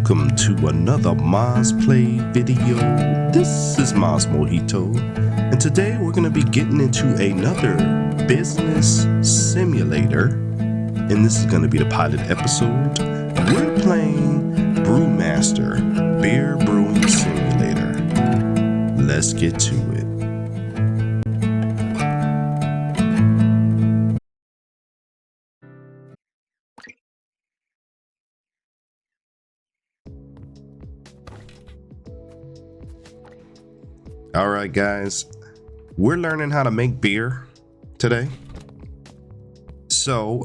welcome to another Moz Play video. This is Moz Mojito, and today we're going to be getting into another business simulator, and this is going to be the pilot episode. We're playing Brewmaster, Beer Brewing Simulator. Let's get to it. All right, guys, we're learning how to make beer today. So,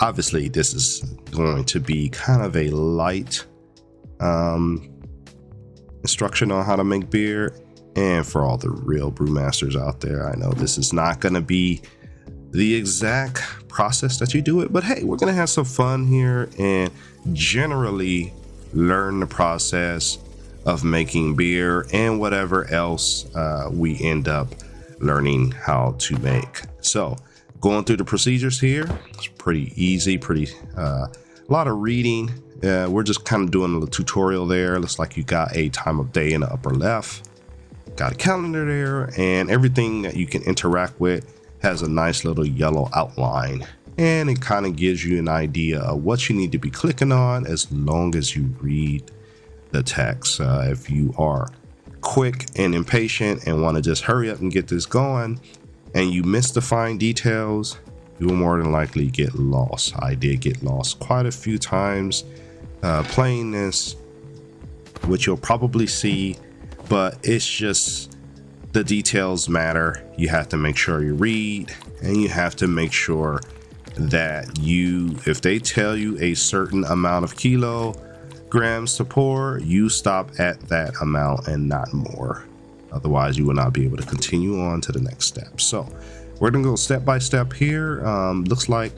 obviously this is going to be kind of a light instruction on how to make beer. And for all the real brewmasters out there, I know this is not going to be the exact process that you do it, but hey, we're going to have some fun here and generally learn the process of making beer and whatever else we end up learning how to make. So going through the procedures here, it's pretty easy, a lot of reading. We're just kind of doing a little tutorial there. Looks like you got a time of day in the upper left, got a calendar there, and everything that you can interact with has a nice little yellow outline, and it kind of gives you an idea of what you need to be clicking on as long as you read the text. If you are quick and impatient and want to just hurry up and get this going and you miss the fine details, you will more than likely get lost. I did get lost quite a few times playing this, which you'll probably see, but it's just the details matter. You have to make sure you read, and you have to make sure that if they tell you a certain amount of kilograms to pour, you stop at that amount and not more. Otherwise, you will not be able to continue on to the next step. So we're gonna go step by step here. Looks like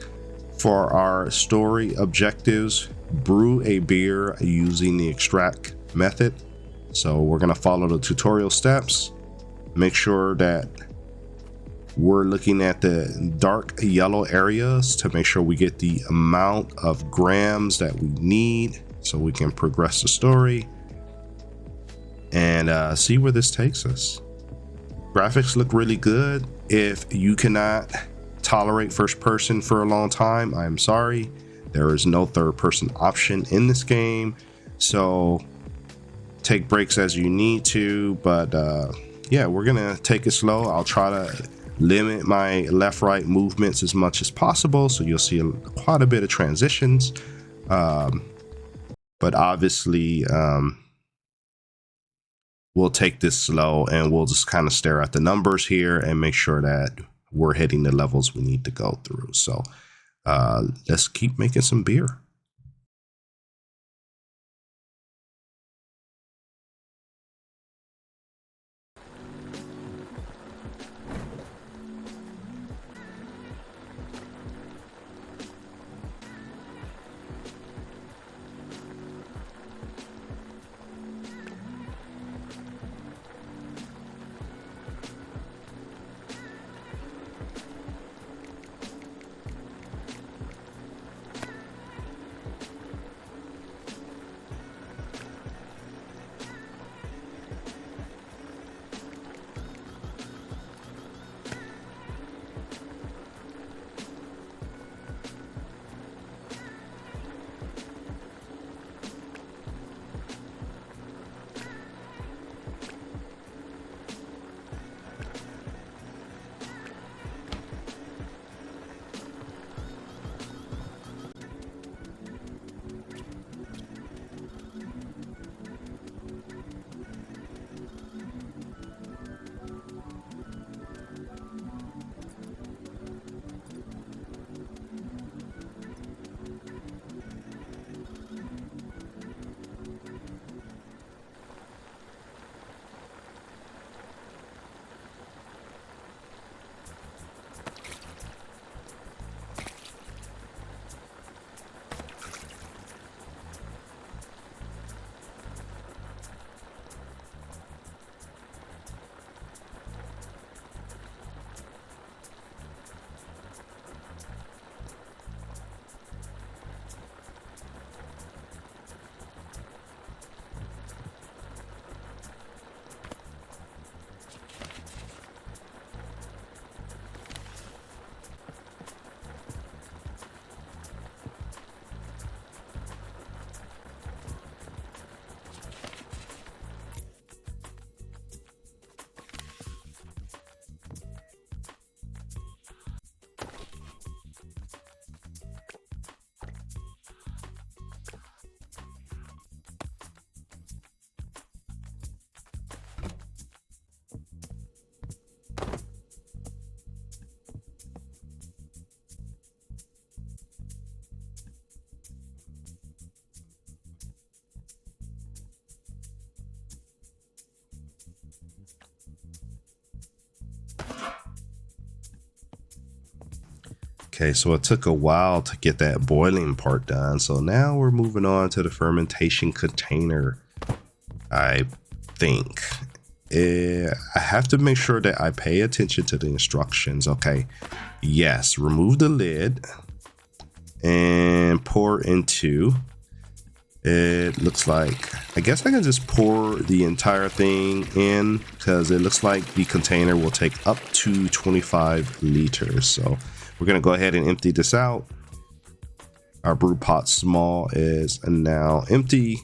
for our story objectives, brew a beer using the extract method. So we're gonna follow the tutorial steps. Make sure that we're looking at the dark yellow areas to make sure we get the amount of grams that we need so we can progress the story and see where this takes us. Graphics look really good. If you cannot tolerate first person for a long time, I'm sorry. There is no third person option in this game, so take breaks as you need to, but yeah, we're gonna take it slow. I'll try to limit my left right movements as much as possible, so you'll see quite a bit of transitions, but obviously we'll take this slow and we'll just kind of stare at the numbers here and make sure that we're hitting the levels we need to go through. So let's keep making some beer. Okay, so it took a while to get that boiling part done. So now we're moving on to the fermentation container, I think. I have to make sure that I pay attention to the instructions. Okay, yes, remove the lid and pour into. It looks like, I guess I can just pour the entire thing in because it looks like the container will take up to 25 liters. So we're going to go ahead and empty this out. Our brew pot small is now empty.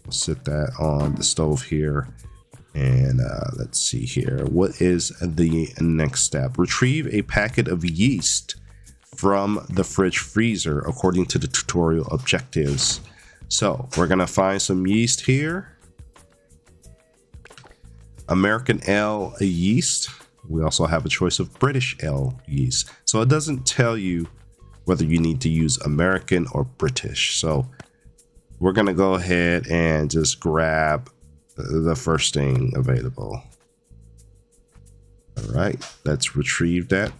We'll sit that on the stove here. And let's see here. What is the next step? Retrieve a packet of yeast from the fridge freezer according to the tutorial objectives. So we're going to find some yeast here. American ale yeast. We also have a choice of British ale yeast. So it doesn't tell you whether you need to use American or British. So we're going to go ahead and just grab the first thing available. All right, let's retrieve that.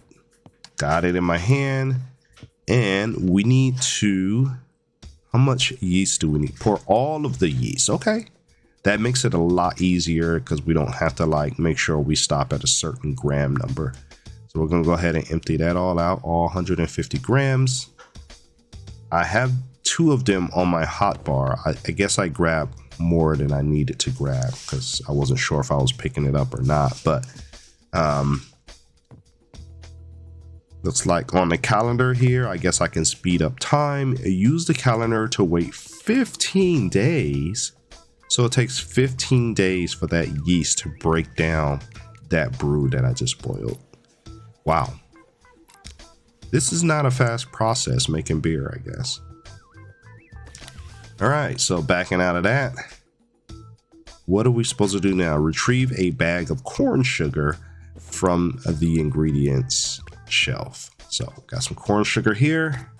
Got it in my hand. And we need to, how much yeast do we need? Pour all of the yeast. Okay. That makes it a lot easier because we don't have to like make sure we stop at a certain gram number. So we're going to go ahead and empty that all out, all 150 grams. I have 2 of them on my hot bar. I guess I grabbed more than I needed to grab because I wasn't sure if I was picking it up or not. But looks like on the calendar here, I guess I can speed up time. Use the calendar to wait 15 days. So it takes 15 days for that yeast to break down that brew that I just boiled. Wow. This is not a fast process making beer, I guess. All right, so backing out of that, what are we supposed to do now? Retrieve a bag of corn sugar from the ingredients shelf. So got some corn sugar here.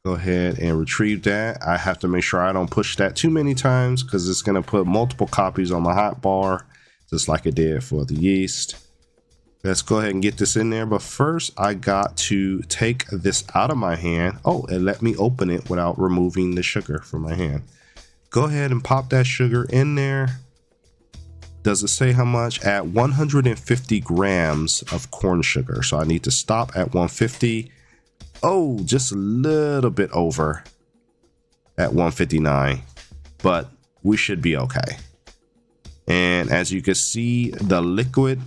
Go ahead and retrieve that. I have to make sure I don't push that too many times because it's going to put multiple copies on my hot bar, just like it did for the yeast. Let's go ahead and get this in there. But first, I got to take this out of my hand. Oh, and let me open it without removing the sugar from my hand. Go ahead and pop that sugar in there. Does it say how much? At 150 grams of corn sugar. So I need to stop at 150. Oh, just a little bit over at 159, but we should be okay. And as you can see, the liquid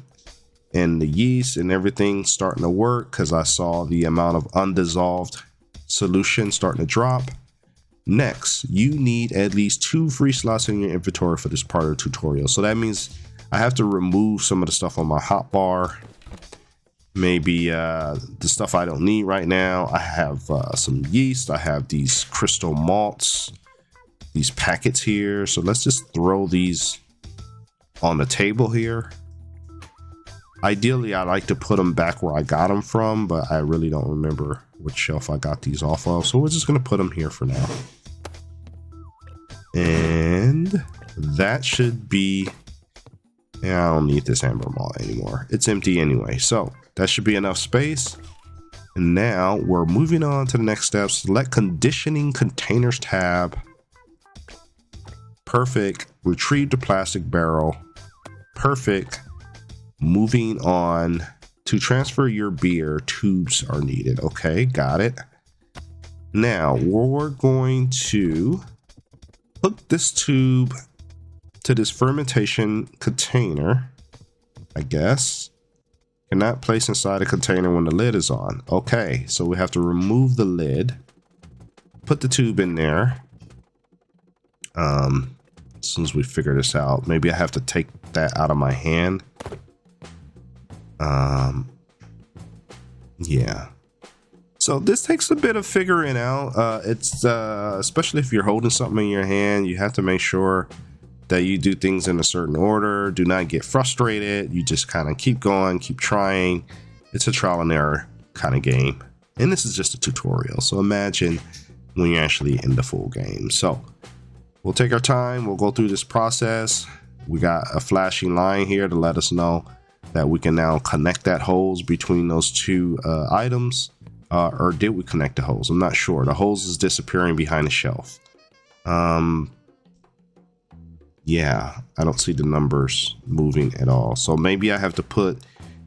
and the yeast and everything starting to work because I saw the amount of undissolved solution starting to drop. Next, you need at least 2 free slots in your inventory for this part of the tutorial. So that means I have to remove some of the stuff on my hot bar. Maybe the stuff I don't need right now. I have some yeast. I have these crystal malts, these packets here. So let's just throw these on the table here. Ideally, I like to put them back where I got them from, but I really don't remember which shelf I got these off of. So we're just going to put them here for now. And that should be, yeah, I don't need this amber malt anymore. It's empty anyway. So that should be enough space. And now we're moving on to the next step. Select conditioning containers tab. Perfect. Retrieve the plastic barrel. Perfect. Moving on to transfer your beer. Tubes are needed. Okay, got it. Now we're going to hook this tube to this fermentation container, I guess. Cannot place inside a container when the lid is on. Okay, so we have to remove the lid, put the tube in there. As soon as we figure this out, maybe I have to take that out of my hand. Yeah. So this takes a bit of figuring out. It's especially if you're holding something in your hand, you have to make sure that you do things in a certain order. Do not get frustrated. You just kind of keep going, keep trying. It's a trial and error kind of game. And this is just a tutorial. So imagine when you're actually in the full game. So we'll take our time. We'll go through this process. We got a flashing line here to let us know that we can now connect that hose between those two items. Or did we connect the hose? I'm not sure. The hose is disappearing behind the shelf. Yeah, I don't see the numbers moving at all. So maybe I have to put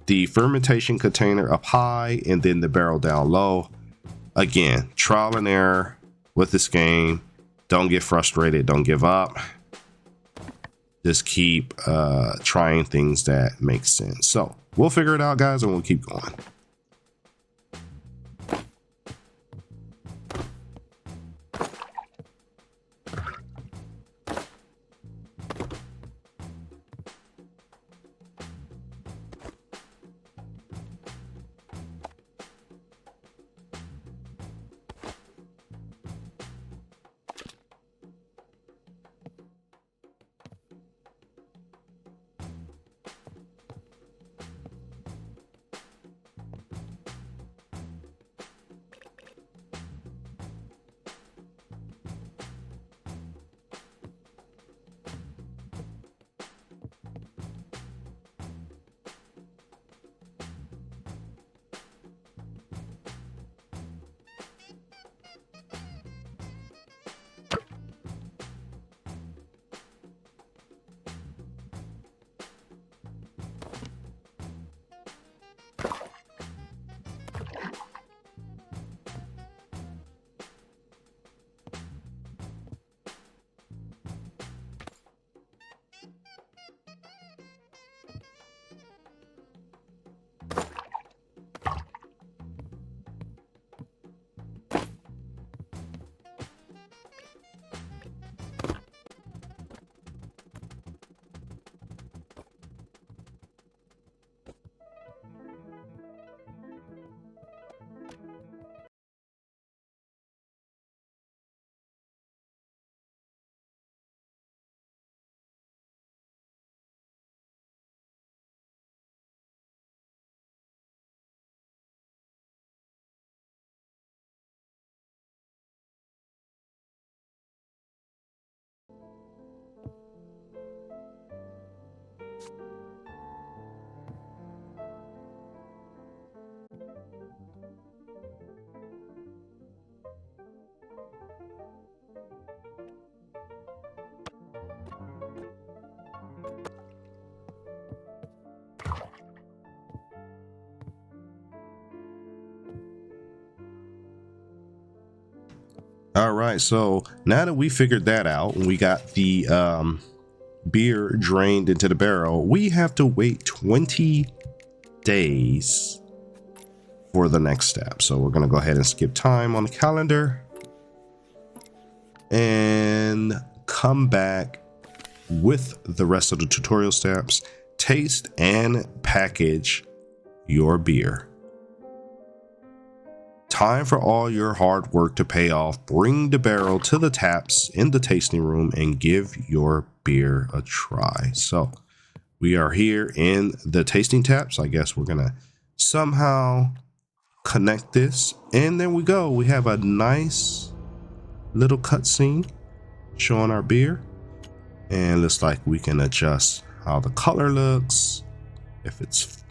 the fermentation container up high and then the barrel down low. Again, trial and error with this game. Don't get frustrated. Don't give up. Just keep trying things that make sense. So we'll figure it out, guys, and we'll keep going. All right, so now that we figured that out and we got the beer drained into the barrel, we have to wait 20 days for the next step. So we're going to go ahead and skip time on the calendar and come back with the rest of the tutorial steps. Taste and package your beer. Time for all your hard work to pay off. Bring the barrel to the taps in the tasting room and give your beer a try. So we are here in the tasting taps. I guess we're gonna somehow connect this, and there we go. We have a nice little cutscene showing our beer, and looks like we can adjust how the color looks. If it's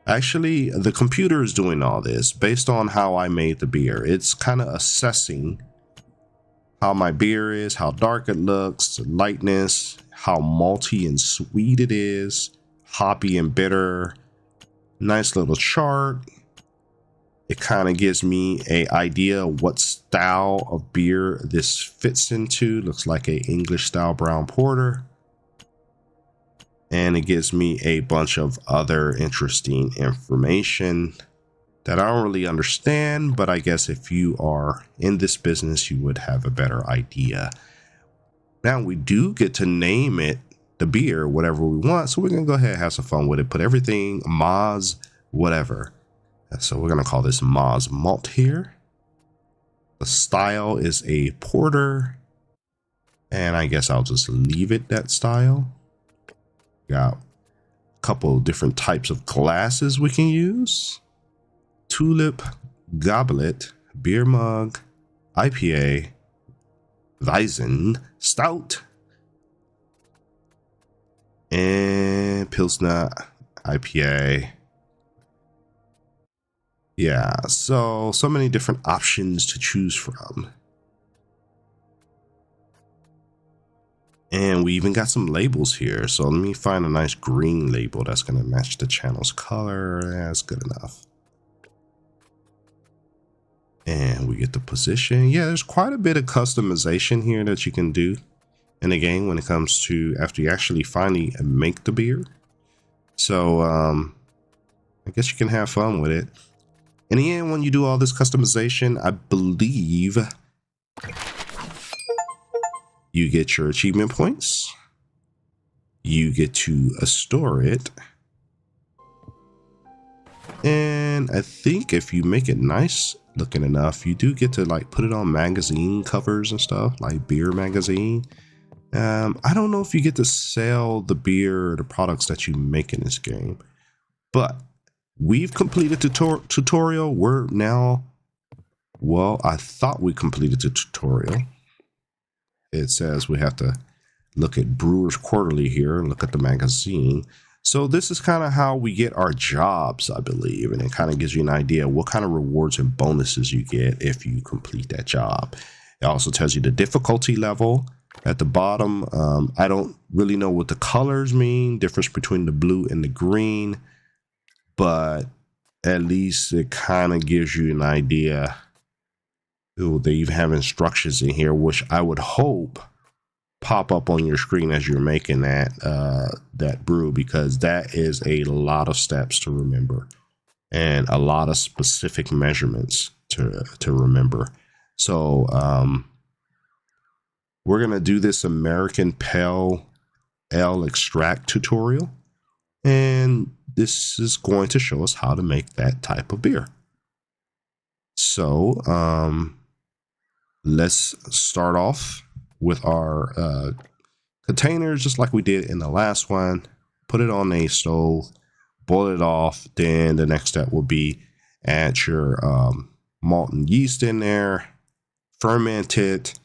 actually, the computer is doing all this based on how I made the beer. It's kind of assessing how my beer is, how dark it looks, the lightness, how malty and sweet it is, hoppy and bitter. Nice little chart. It kind of gives me an idea of what style of beer this fits into. Looks like a English style brown porter. And it gives me a bunch of other interesting information that I don't really understand, but I guess if you are in this business, you would have a better idea. Now we do get to name it, the beer, whatever we want. So we're going to go ahead and have some fun with it. Put everything Moz, whatever. So we're going to call this Moz Malt here. The style is a porter. And I guess I'll just leave it that style. Got a couple different types of glasses we can use. Tulip, goblet, beer mug, IPA, Weizen, stout, and Pilsner. IPA. Yeah, so many different options to choose from. And we even got some labels here. So let me find a nice green label that's going to match the channel's color. That's good enough. And we get the position. Yeah, there's quite a bit of customization here that you can do in the game when it comes to after you actually finally make the beer. So I guess you can have fun with it. In the end, when you do all this customization, I believe you get your achievement points. You get to store it. And I think if you make it nice looking enough, you do get to like put it on magazine covers and stuff, like beer magazine. I don't know if you get to sell the beer or the products that you make in this game, but we've completed the tutorial. We're now, well, I thought we completed the tutorial. It says we have to look at Brewers Quarterly here and look at the magazine. So this is kind of how we get our jobs, I believe, and it kind of gives you an idea what kind of rewards and bonuses you get if you complete that job. It also tells you the difficulty level at the bottom. I don't really know what the colors mean, difference between the blue and the green, but at least it kind of gives you an idea. Ooh, they even have instructions in here, which I would hope pop up on your screen as you're making that brew, because that is a lot of steps to remember and a lot of specific measurements to remember. So we're gonna do this American Pale Ale extract tutorial, and this is going to show us how to make that type of beer. So let's start off with our containers, just like we did in the last one. Put it on a stove, boil it off. Then the next step will be add your malt and yeast in there, ferment it,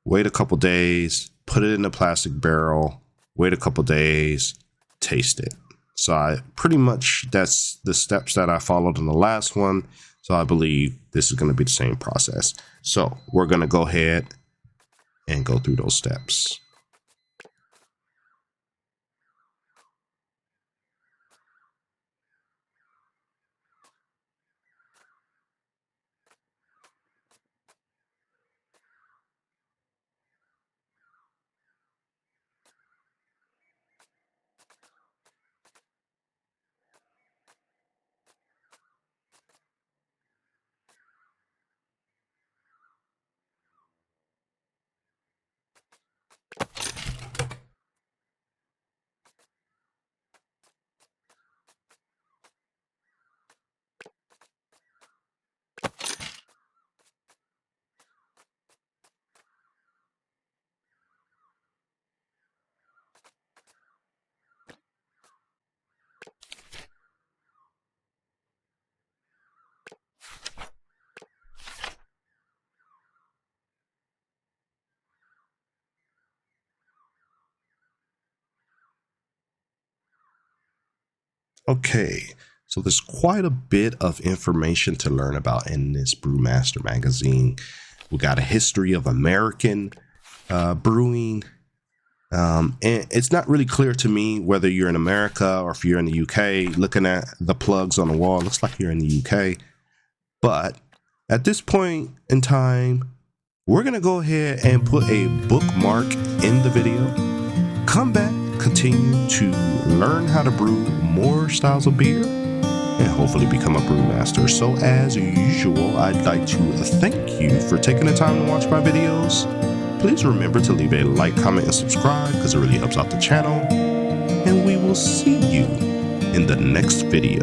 wait a couple days, put it in a plastic barrel, wait a couple days, taste it. So I pretty much, that's the steps that I followed in the last one. So I believe this is going to be the same process. So we're going to go ahead and go through those steps. Okay, so there's quite a bit of information to learn about in this Brewmaster magazine. We got a history of American brewing. And it's not really clear to me whether you're in America or if you're in the UK. Looking at the plugs on the wall, it looks like you're in the UK. But at this point in time, we're going to go ahead and put a bookmark in the video. Come back, continue to learn how to brew more styles of beer, and hopefully become a brewmaster. So as usual, I'd like to thank you for taking the time to watch my videos. Please remember to leave a like, comment, and subscribe, because it really helps out the channel. And we will see you in the next video.